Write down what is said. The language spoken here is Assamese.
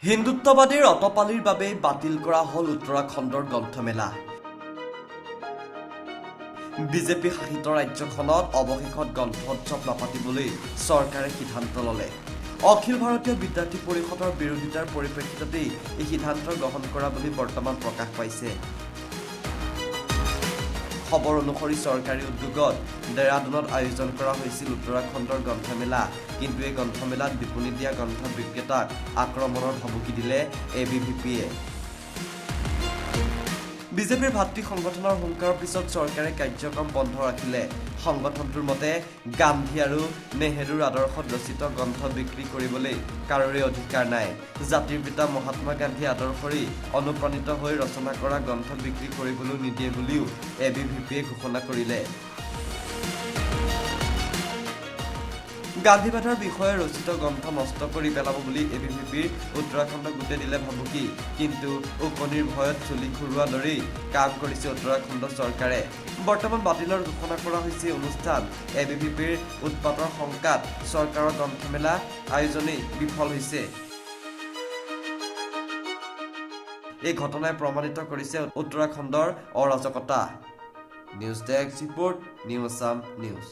হিন্দুত্ববাদীৰ অটপালিৰ বাবে বাতিল কৰা হল উত্তৰাখণ্ডৰ গ্ৰন্থমেলা। বিজেপি শাসিত ৰাজ্যখনত অৱশেষত গ্ৰন্থোৎসৱ নাপাতিবলৈ চৰকাৰে সিদ্ধান্ত ল'লে। অখিল ভাৰতীয় বিদ্যাৰ্থী পৰিষদৰ বিৰোধিতাৰ পৰিপ্ৰেক্ষিততেই এই সিদ্ধান্ত গ্ৰহণ কৰা বুলি বৰ্তমান প্ৰকাশ পাইছে। খবৰ অনুসৰি চৰকাৰী উদ্যোগত দেৰাদুনত আয়োজন কৰা হৈছিল উত্তৰাখণ্ডৰ গ্ৰন্থমেলা। কিন্তু এই গ্ৰন্থমেলাত বিপণী দিয়া গ্ৰন্থ বিক্ৰেতাক আক্ৰমণৰ ভাবুকি দিলে এবিভিপিয়ে। বিজেপিৰ ভাতৃ সংগঠনৰ হুংকাৰৰ পিছত চৰকাৰে কাৰ্যক্ৰম বন্ধ ৰাখিলে। সংগঠনটোৰ মতে গান্ধী আৰু নেহেৰুৰ আদৰ্শত ৰচিত গ্ৰন্থ বিক্ৰী কৰিবলৈ কাৰোৰে অধিকাৰ নাই। জাতিৰ পিতা মহাত্মা গান্ধী আদৰ্শৰে অনুপ্ৰাণিত হৈ ৰচনা কৰা গ্ৰন্থ বিক্ৰী কৰিবলৈ নিদিয়ে বুলিও এবিভিপিয়ে ঘোষণা কৰিলে। গান্ধীবাদৰ বিষয়ে ৰচিত গ্ৰন্থ নষ্ট কৰি পেলাব বুলি এবিভিপিৰ উত্তৰাখণ্ডক গোটেই দিলে ভাবুকি। কিন্তু উকনিৰ ভয়ত চুলি খুৰোৱাৰ দৰেই কাম কৰিছে উত্তৰাখণ্ড চৰকাৰে। বৰ্তমান বাতিলৰ ঘোষণা কৰা হৈছে অনুষ্ঠান। এবিভিপিৰ উৎপাতৰ শংকাত চৰকাৰৰ গ্ৰন্থমেলা আয়োজনেই বিফল হৈছে। এই ঘটনাই প্ৰমাণিত কৰিছে উত্তৰাখণ্ডৰ অৰাজকতা। News desk report, new Assam news.